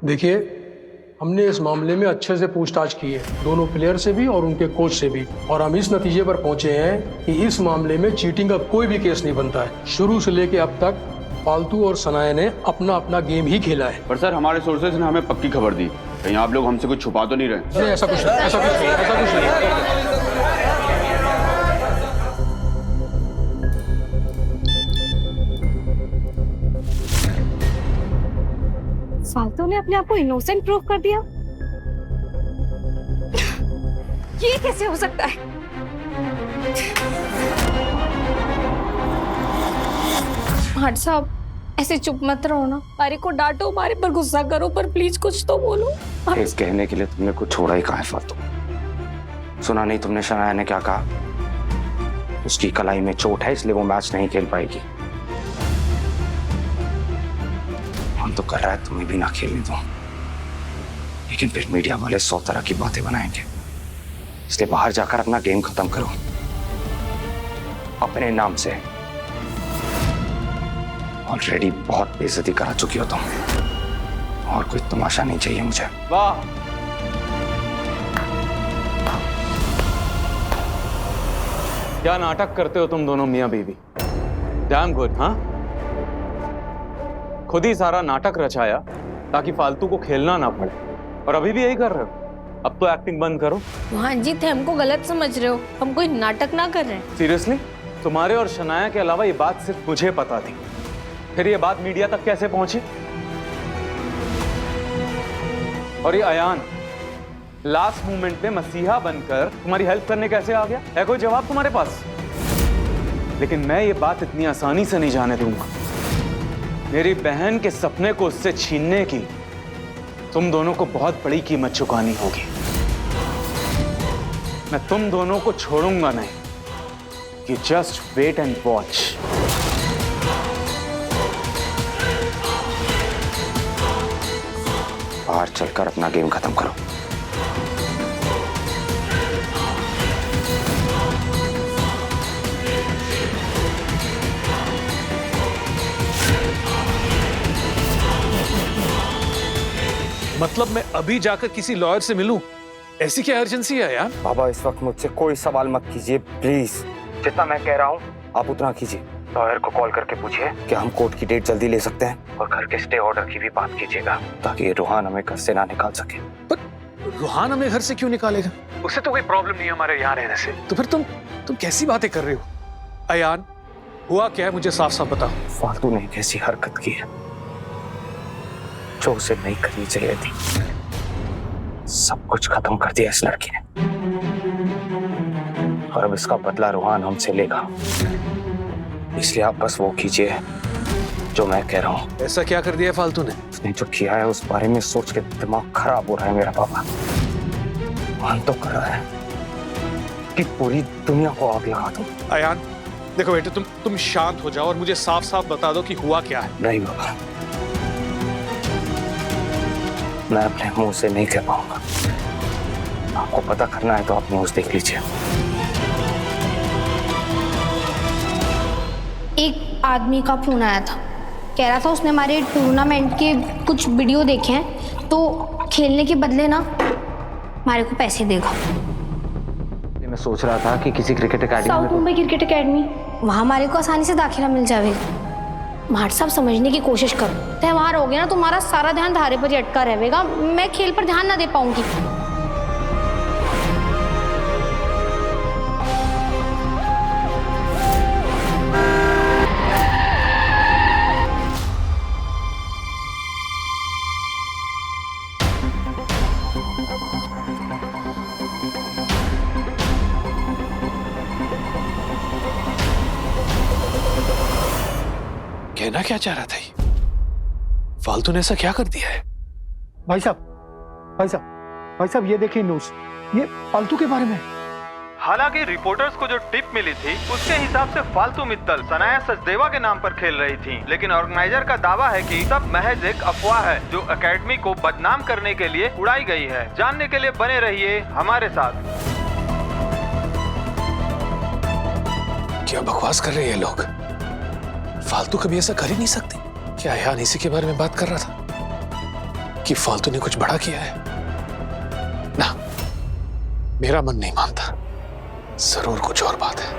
देखिए, हमने इस मामले में अच्छे से पूछताछ की है, दोनों प्लेयर से भी और उनके कोच से भी, और हम इस नतीजे पर पहुंचे हैं कि इस मामले में चीटिंग का कोई भी केस नहीं बनता है। शुरू से लेके अब तक फालतू और सनाया ने अपना अपना गेम ही खेला है। पर सर, हमारे सोर्सेज ने हमें पक्की खबर दी, कहीं आप लोग हमसे कुछ छुपा तो नहीं रहे? नहीं, ऐसा कुछ नहीं, ऐसा कुछ नहीं, ऐसा कुछ नहीं। फालतू ने अपने आप को इनोसेंट प्रूव कर दिया। ये कैसे हो सकता है? भाट साहब, ऐसे चुप मत रहो ना, मारे को डांटो, मारे पर गुस्सा करो, पर प्लीज कुछ तो बोलो। इस कहने के लिए तुमने कुछ छोड़ा ही कहा है फालतू? सुना नहीं तुमने शनाया ने क्या कहा? उसकी कलाई में चोट है इसलिए वो मैच नहीं खेल पाएगी। हम तो कर रहा है तुम्हें भी ना खेलने दो, लेकिन फिर मीडिया वाले 100 तरह की बातें बनाएंगे, इसलिए बाहर जाकर अपना गेम खत्म करो अपने नाम से। ऑलरेडी बहुत बेइज्जती करा चुकी हो तुम, और कोई तमाशा नहीं चाहिए मुझे। वाह, क्या नाटक करते हो तुम दोनों मियां बीवी। Damn good. हाँ, खुद ही सारा नाटक रचाया ताकि फालतू को खेलना ना पड़े, और अभी भी यही कर रहे हो। अब तो एक्टिंग बंद करो। हाँ जी, थे हमको गलत समझ रहे हो, हम कोई नाटक ना कर रहे हैं। सीरियसली, तुम्हारे और शनाया के अलावा ये बात सिर्फ मुझे पता थी, फिर ये बात मीडिया तक कैसे पहुंची? और ये अयान लास्ट मोमेंट में मसीहा बनकर तुम्हारी हेल्प करने कैसे आ गया? है कोई जवाब तुम्हारे पास? लेकिन मैं ये बात इतनी आसानी से नहीं जाने दूंगा। मेरी बहन के सपने को उससे छीनने की तुम दोनों को बहुत बड़ी कीमत चुकानी होगी। मैं तुम दोनों को छोड़ूंगा नहीं। You just wait and watch. बाहर चलकर अपना गेम खत्म करो। मतलब मैं अभी जाकर किसी लॉयर से मिलूं? ऐसी क्या अर्जेंसी है यार? बाबा, इस वक्त मुझसे कोई सवाल मत कीजिए प्लीज। जितना मैं कह रहा हूँ आप उतना कीजिए। लॉयर को कॉल करके पूछिए कि हम कोर्ट की डेट जल्दी ले सकते हैं, और घर के स्टे ऑर्डर की भी बात कीजिएगा ताकि रूहान हमें घर से ना निकाल सके। पर रूहान हमें घर से क्यों निकालेगा? उसे तो कोई प्रॉब्लम नहीं है हमारे यहाँ रहने से। तो फिर तुम कैसी बातें कर रहे हो? अयान, हुआ क्या है, मुझे साफ साफ बताओ। फालतू ने एक ऐसी हरकत की है जो उसे नहीं करनी चाहिए थी। सब कुछ खत्म कर दिया इस लड़की ने, और अब इसका बदला रूहान हमसे लेगा। इसलिए आप बस वो कीजिए जो मैं कह रहा हूँ। ऐसा क्या कर दिया फालतू ने? उसने जो किया है उस बारे में सोच के दिमाग खराब हो रहा है मेरा बाबा। मान तो कर रहा है कि पूरी दुनिया को आग लगा दूं। अयान, देखो बेटे, तुम शांत हो जाओ और मुझे साफ साफ बता दो कि हुआ क्या है। नहीं बाबा, मैं अपने मुंह से नहीं कह पाऊंगा। आपको पता करना है तो आप न्यूज़ देख लीजिए। एक आदमी का फोन आया था, कह रहा था उसने हमारे टूर्नामेंट के कुछ वीडियो देखे हैं, तो खेलने के बदले ना हमारे को पैसे देगा। मैं सोच रहा था कि किसी cricket academy south Mumbai cricket academy, वहाँ हमारे को आसानी से दाखिला मिल जाएगा। भाट साहब, समझने की कोशिश करो। त्यौहार हो गया ना, तुम्हारा सारा ध्यान धारे पर ही अटका रहेगा, मैं खेल पर ध्यान ना दे पाऊंगी। कहना क्या चाह रहा था ये? फालतू ने ऐसा क्या कर दिया है? भाई साहब, ये देखिए न्यूज़, ये फालतू के बारे में है। हालांकि रिपोर्टर्स को जो टिप मिली थी उसके हिसाब से फालतू मित्तल सनाया सचदेवा के नाम पर खेल रही थी, लेकिन ऑर्गेनाइजर का दावा है कि सब महज एक अफवाह है जो एकेडमी को बदनाम करने के लिए उड़ाई गई है। जानने के लिए बने रहिए हमारे साथ। क्या बकवास कर रहे हैं लोग? फालतू कभी ऐसा कर ही नहीं सकते। क्या अयान इसी के बारे में बात कर रहा था? कि फालतू ने कुछ बड़ा किया है? ना, मेरा मन नहीं मानता। जरूर कुछ और बात है।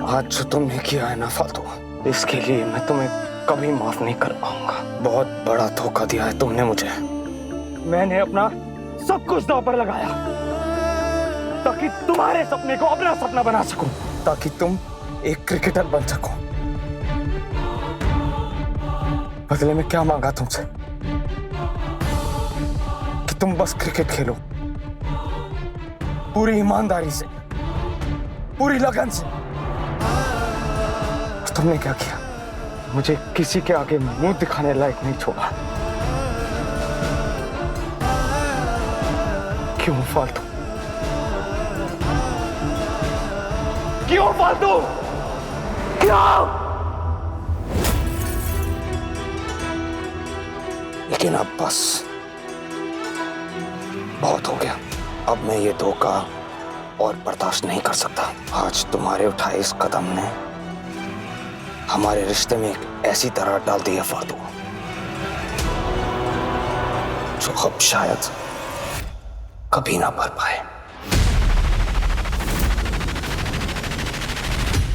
आज जो तुमने किया है ना फालतू, इसके लिए मैं तुम्हें कभी माफ नहीं कर पाऊंगा। बहुत बड़ा धोखा दिया है तुमने मुझे। मैंने अपना सब कुछ दांव पर लगाया ताकि तुम्हारे सपने को अपना सपना बना सकूं, ताकि तुम एक क्रिकेटर बन सको। बदले में क्या मांगा तुमसे? कि तुम बस क्रिकेट खेलो, पूरी ईमानदारी से, पूरी लगन से। तुमने क्या किया? मुझे किसी के आगे मुंह दिखाने लायक नहीं छोड़ा। क्यों फालतू? क्यों फालतू? क्यों? लेकिन अब बस बहुत हो गया। अब मैं ये धोखा और बर्दाश्त नहीं कर सकता। आज तुम्हारे उठाए इस कदम ने हमारे रिश्ते में एक ऐसी दरार डाल दी है फालतू, जो अब शायद कभी ना भर पाए।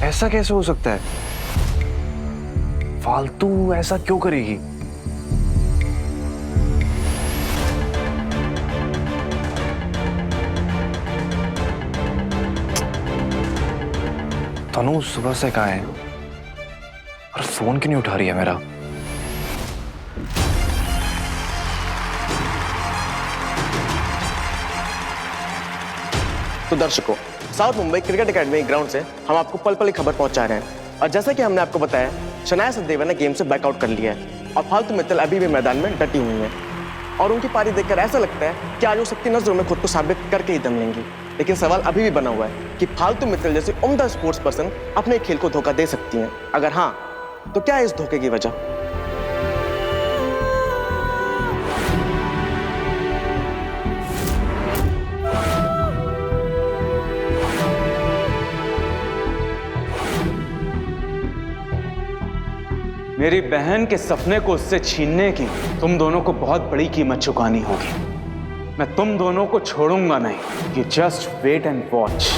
ऐसा कैसे हो सकता है? फालतू ऐसा क्यों करेगी? तनु सुबह से कहाँ है और फोन क्यों नहीं उठा रही है मेरा? तो दर्शकों, south Mumbai cricket academy ground से हम आपको पल पल की खबर पहुंचा रहे हैं। और जैसा कि हमने आपको बताया, शनाया सचदेवा ने गेम से बैकआउट कर लिया है और फालतू मित्तल अभी भी मैदान में डटी हुई हैं। और उनकी पारी देखकर ऐसा लगता है कि आज वो सबकी नजरों में खुद को साबित करके ही दम लेंगी। लेकिन सवाल अभी भी बना हुआ है कि फालतू मित्तल जैसे उम्दा स्पोर्ट्स पर्सन अपने खेल को धोखा दे सकती हैं। अगर हाँ, तो क्या है इस धोखे की वजह? मेरी बहन के सपने को उससे छीनने की तुम दोनों को बहुत बड़ी कीमत चुकानी होगी। मैं तुम दोनों को छोड़ूंगा नहीं। You just wait and watch.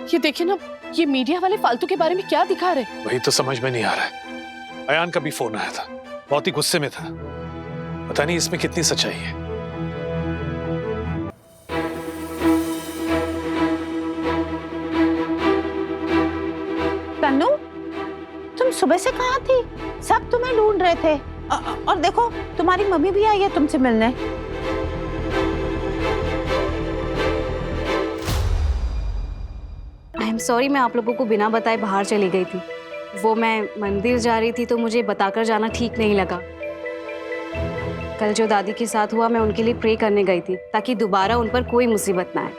ये देखिए ना, ये मीडिया वाले फालतू के बारे में क्या दिखा रहे? वही तो समझ में नहीं आ रहा है। अयान का भी फोन आया था, बहुत ही गुस्से में था। पता नहीं इसमें कितनी सच्चाई है। तन्नू, तुम सुबह से कहाँ थी? सब तुम्हें ढूंढ रहे थे। और देखो, तुम्हारी मम्मी भी आई है तुमसे मिलने। आई एम सॉरी, मैं आप लोगों को बिना बताए बाहर चली गई थी। वो मैं मंदिर जा रही थी तो मुझे बताकर जाना ठीक नहीं लगा। कल जो दादी के साथ हुआ, मैं उनके लिए प्रे करने गई थी ताकि दोबारा उन पर कोई मुसीबत ना आए।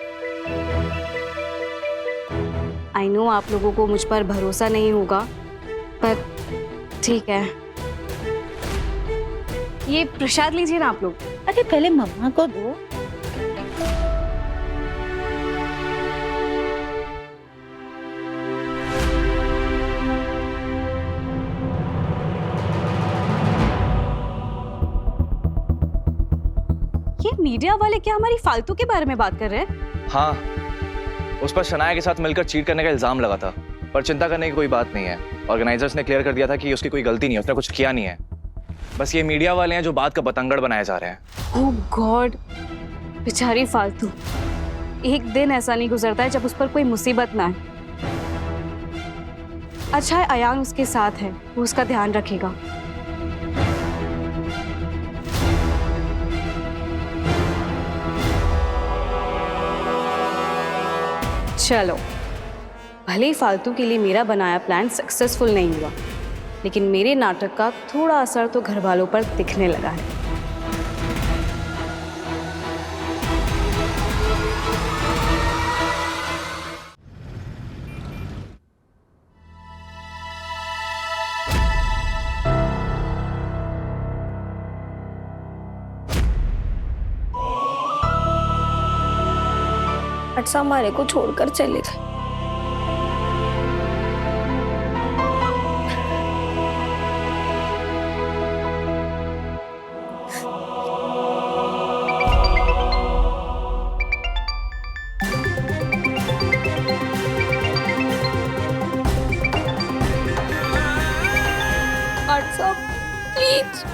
आई नो आप लोगों को मुझ पर भरोसा नहीं होगा, पर ठीक है। ये प्रसाद लीजिए ना आप लोग। अरे पहले मम्मा को दो। ये मीडिया वाले क्या हमारी फालतू के बारे में बात कर रहे हैं? हाँ, उस पर शनाया के साथ मिलकर चीट करने का इल्जाम लगा था, पर चिंता करने की कोई बात नहीं है। ऑर्गेनाइजर्स ने क्लियर कर दिया था कि उसकी कोई गलती नहीं है, उसने कुछ किया नहीं है। बस ये मीडिया वाले हैं जो बात का बतंगड़ बनाए जा रहे हैं। ओह गॉड, बेचारी फालतू। एक दिन ऐसा नहीं गुजरता है जब उस पर कोई मुसीबत ना आए। अच्छा है अयान उसके साथ है, वो उसका ध्यान रखेगा। चलो, भले ही फालतू के लिए मेरा बनाया प्लान सक्सेसफुल नहीं हुआ, लेकिन मेरे नाटक का थोड़ा असर तो घर वालों पर दिखने लगा है। अच्छा हमारे को छोड़कर चले गए। प्लीज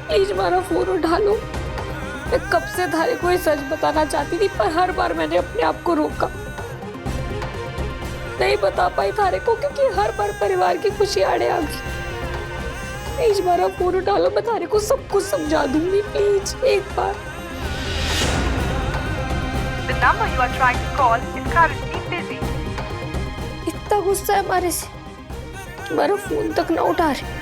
प्लीज हमारा फोन उठा लो। मैं कब से थारे को ये सच बताना चाहती थी, पर हर बार मैंने अपने आप को रोका, नहीं बता पाई थारे को, क्योंकि हर बार परिवार की खुशी आड़े आ गई। प्लीज हमारा फोन उठा लो, मैं थारे को सब कुछ समझा दूंगी, प्लीज एक बार। The number you are trying to call is currently busy. इतना गुस्सा है हमारे से, हमारा फोन तक ना उठा रहे।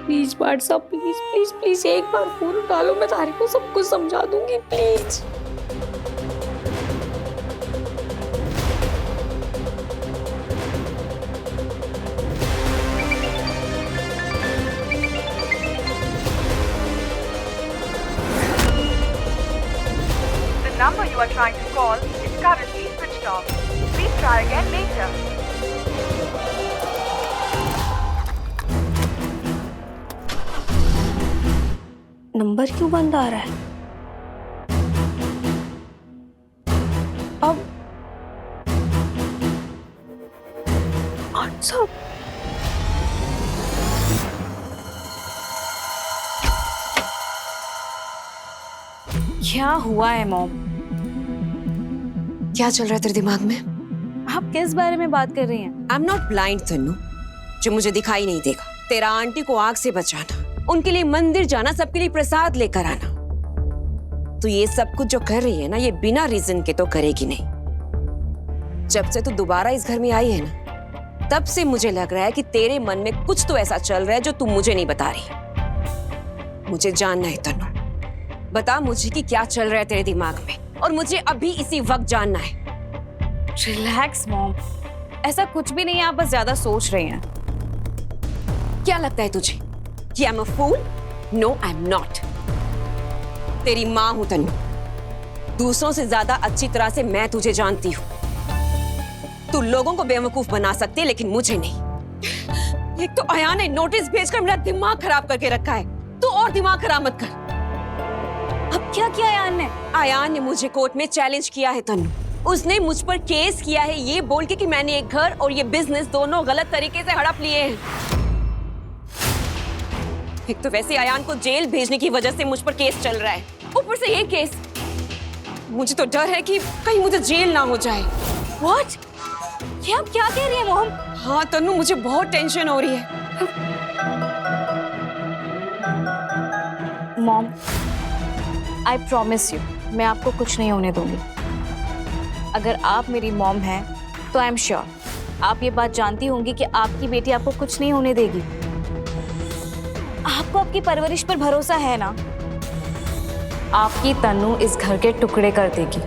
प्लीज भाट साहब, प्लीज प्लीज प्लीज एक बार फोन उठा लो, मैं तारे को सब कुछ समझा दूंगी, please. The number you are trying to call is currently switched off. Please try again later. Number क्यों बंद आ रहा है? अब व्हाट्सएप क्या हुआ है मॉम? क्या चल रहा है तेरे दिमाग में? आप किस बारे में बात कर रही हैं? I am not blind Tannu, जो मुझे दिखाई नहीं देगा। तेरा आंटी को आग से बचाना, उनके लिए मंदिर जाना, सबके लिए प्रसाद लेकर आना। तो ये सब कुछ जो कर रही है ना, ये बिना रीजन के तो करेगी नहीं। जब से तू दोबारा इस घर में आई है ना, तब से मुझे लग रहा है कि तेरे मन में कुछ तो ऐसा चल रहा है जो तू मुझे नहीं बता रही। मुझे जानना है तन्नू, बता मुझे कि क्या चल रहा है तेरे दिमाग में, और मुझे अभी इसी वक्त जानना है। रिलैक्स मॉम, ऐसा कुछ भी नहीं है, आप बस ज्यादा सोच रही हैं। क्या लगता है तुझे कि I am a fool? No I am not. तेरी माँ हूं तन्नू, दूसरों से ज्यादा अच्छी तरह से मैं तुझे जानती हूँ। तू लोगों को बेवकूफ बना सकती है, लेकिन मुझे नहीं। एक तो अयान ने नोटिस भेजकर मेरा दिमाग खराब करके रखा है, तू और दिमाग खराब मत कर। अब क्या किया अयान ने? अयान ने मुझे कोर्ट में चैलेंज किया है तन्नू। उसने मुझ पर केस किया है ये बोल के कि मैंने एक घर और ये बिजनेस दोनों गलत तरीके से हड़प लिए हैं। एक तो वैसे अयान को जेल भेजने की वजह से मुझ पर केस चल रहा है, ऊपर से ये केस। मुझे तो डर है कि कहीं मुझे जेल ना हो जाए। What? ये आप क्या कह रही हैं मोम? हाँ तन्नू, मुझे बहुत टेंशन हो रही है। मॉम, आई प्रॉमिस यू, मैं आपको कुछ नहीं होने दूंगी। अगर आप मेरी मॉम हैं, तो आई एम श्योर आप ये बात जानती होंगी कि आपकी बेटी आपको कुछ नहीं होने देगी। आपको आपकी परवरिश पर भरोसा है ना? आपकी तन्नू इस घर के टुकड़े कर देगी,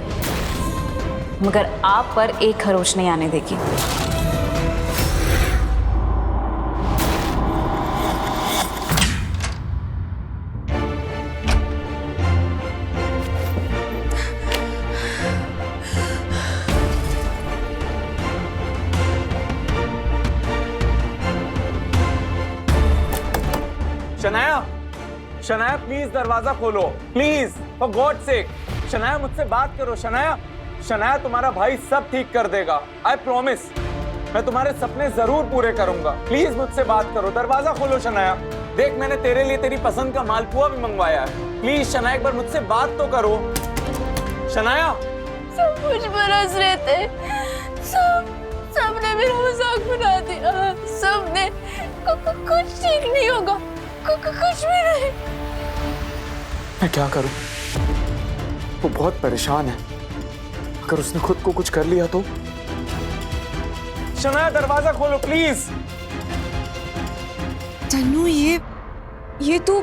मगर आप पर एक खरोच नहीं आने देगी। शनाया, शनाया प्लीज दरवाजा खोलो, please for God sake. Shanaya मुझसे बात करो। शनाया, शनाया तुम्हारा भाई सब ठीक कर देगा, आई प्रॉमिस। मैं तुम्हारे सपने जरूर पूरे करूंगा। प्लीज मुझसे बात करो, दरवाजा खोलो शनाया। देख मैंने तेरे लिए तेरी पसंद का मालपुआ भी मंगवाया है। प्लीज शनाया एक बार मुझसे बात तो करो। शनाया सब मुझ पर हंस रहे थे, सबने मेरा मजाक बना दिया, सबने कुछ ठीक नहीं होगा, कुछ भी नहीं। मैं क्या करूं? वो बहुत परेशान है, अगर उसने खुद को कुछ कर लिया तो। शनाया दरवाजा खोलो प्लीज। तन्नू ये तो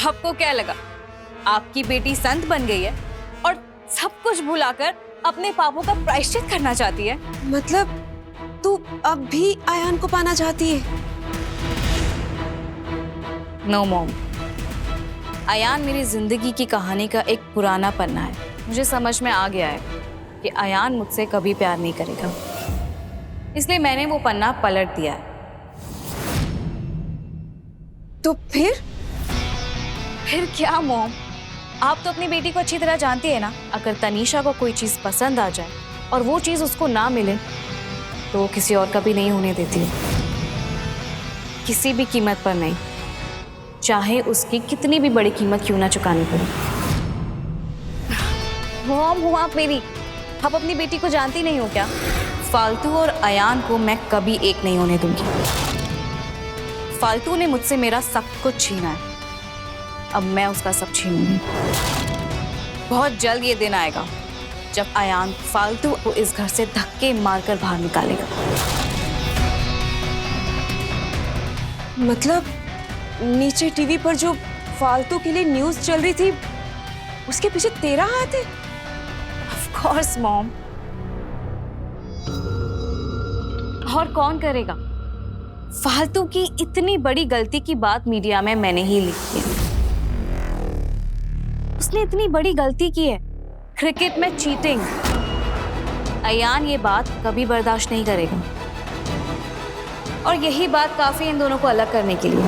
आपको क्या लगा आपकी बेटी संत बन गई है और सब कुछ भुलाकर अपने पापों का प्रायश्चित करना चाहती है? मतलब तू अब भी आयान को पाना चाहती है? नो मॉम, आयान मेरी जिंदगी की कहानी का एक पुराना पन्ना है। मुझे समझ में आ गया है कि आयान मुझसे कभी प्यार नहीं करेगा, इसलिए मैंने वो पन्ना पलट दिया है। तो फिर क्या मॉम, आप तो अपनी बेटी को अच्छी तरह जानती है ना। अगर तनीषा को कोई चीज पसंद आ जाए और वो चीज उसको ना मिले तो वो किसी और का भी नहीं होने देती है, किसी भी कीमत पर नहीं, चाहे उसकी कितनी भी बड़ी कीमत क्यों ना चुकानी पड़े। मॉम हो आप मेरी, आप अपनी बेटी को जानती नहीं हो क्या? फालतू और आयान को मैं कभी एक नहीं होने दूंगी। फालतू ने मुझसे मेरा सब कुछ छीना है, अब मैं उसका सब छीनूंगी। बहुत जल्द ये दिन आएगा जब आयान फालतू को इस घर से धक्के मारकर बाहर निकालेगा। मतलब नीचे टीवी पर जो फालतू के लिए न्यूज़ चल रही थी उसके पीछे तेरा हाथ है? ऑफ कोर्स मॉम, और कौन करेगा? फालतू की इतनी बड़ी गलती की बात मीडिया में मैंने ही लिखी है। उसने इतनी बड़ी गलती की है, क्रिकेट में चीटिंग। अयान ये बात कभी बर्दाश्त नहीं करेगा और यही बात काफी इन दोनों को अलग करने के लिए।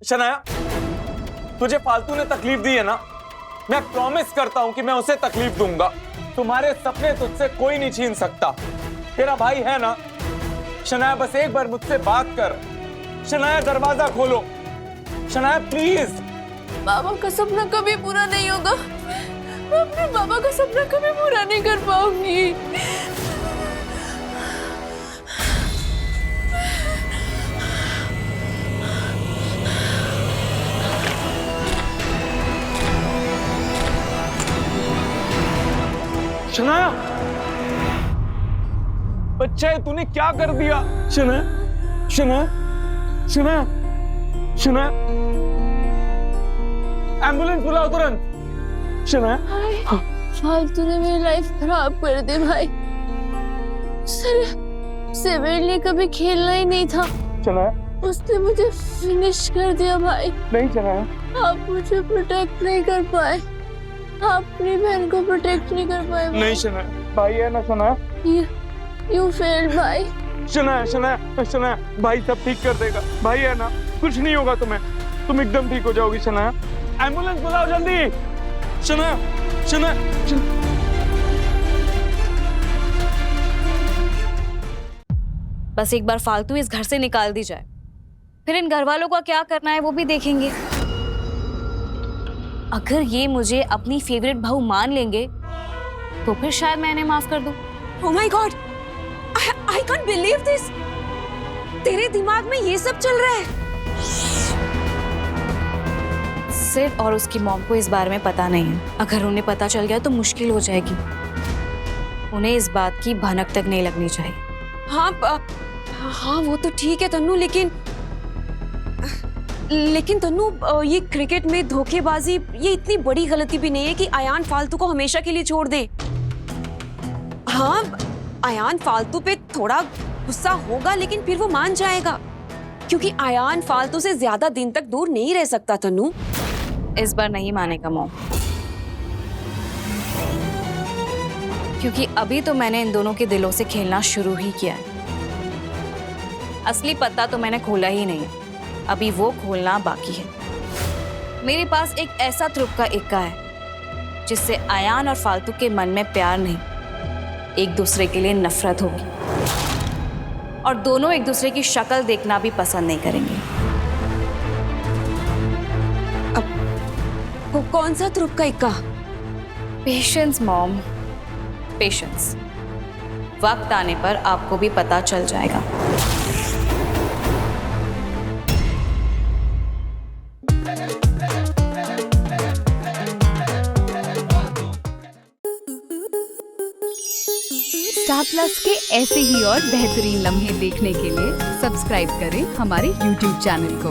शनाया तुझे फालतू ने तकलीफ दी है ना, मैं प्रॉमिस करता हूं कि मैं उसे तकलीफ दूंगा। तुम्हारे सपने तुझसे कोई नहीं छीन सकता, तेरा भाई है ना। शनाया बस एक बार मुझसे बात कर। शनाया दरवाजा खोलो। शनाया प्लीज। बाबा का सपना कभी पूरा नहीं होगा, मैं अपने बाबा का सपना कभी पूरा नहीं कर पाऊंगी। शनाया बच्चा तूने क्या कर दिया? शनाया शनाया शनाया शनाया एम्बुलेंस बुलाओ तुरंत। शनाया फालतू ने मेरी लाइफ खराब कर दी भाई, से मेरे लिए कभी खेलना ही नहीं था। शनाया उसने मुझे फिनिश कर दिया भाई। नहीं शनाया, आप मुझे प्रोटेक्ट नहीं कर पाए, आप अपनी बहन को प्रोटेक्ट नहीं कर पाए। नहीं शनाया, भाई है ना शनाया। यू फेल्ड भाई। शनाया शनाया शनाया भाई सब ठीक कर देगा, भाई है ना, कुछ नहीं होगा तुम्हें, तुम एकदम ठीक हो जाओगी। शनाया एम्बुलेंस बुलाओ जल्दी। शनाया शनाया बस एक बार फालतू इस घर से निकाल दी जाए, फिर इन घर वालों का क्या करना है वो भी देखेंगे। अगर ये मुझे अपनी फेवरेट बहू मान लेंगे तो फिर शायद मैं इन्हें माफ कर दूं। Oh my God! I can't believe this! तेरे दिमाग में ये सब चल रहा है? सिड और उसकी मॉम को इस बारे में पता नहीं है। अगर उन्हें पता चल गया तो मुश्किल हो जाएगी। उन्हें इस बात की भनक तक नहीं लगनी चाहिए। हाँ वो तो ठीक है तन्नू, लेकिन तन्नू ये क्रिकेट में धोखेबाजी ये इतनी बड़ी गलती भी नहीं है कि आयान फालतू को हमेशा के लिए छोड़ दे। हाँ आयान फालतू पे थोड़ा गुस्सा होगा लेकिन फिर वो मान जाएगा, क्योंकि आयान फालतू से ज्यादा दिन तक दूर नहीं रह सकता तन्नू। इस बार नहीं मानेगा मॉम, क्योंकि अभी तो मैंने इन दोनों के दिलों से खेलना शुरू ही किया है। असली पत्ता तो मैंने खोला ही नहीं है, अभी वो खोलना बाकी है। मेरे पास एक ऐसा ध्रुव का इक्का है जिससे अयान और फालतू के मन में प्यार नहीं, एक दूसरे के लिए नफरत होगी और दोनों एक दूसरे की शक्ल देखना भी पसंद नहीं करेंगे। अब वो कौन सा ध्रुव का इक्का? Patience mom, patience. वक्त आने पर आपको भी पता चल जाएगा। स्टार प्लस के ऐसे ही और बेहतरीन लम्हे देखने के लिए सब्सक्राइब करें हमारे YouTube चैनल को।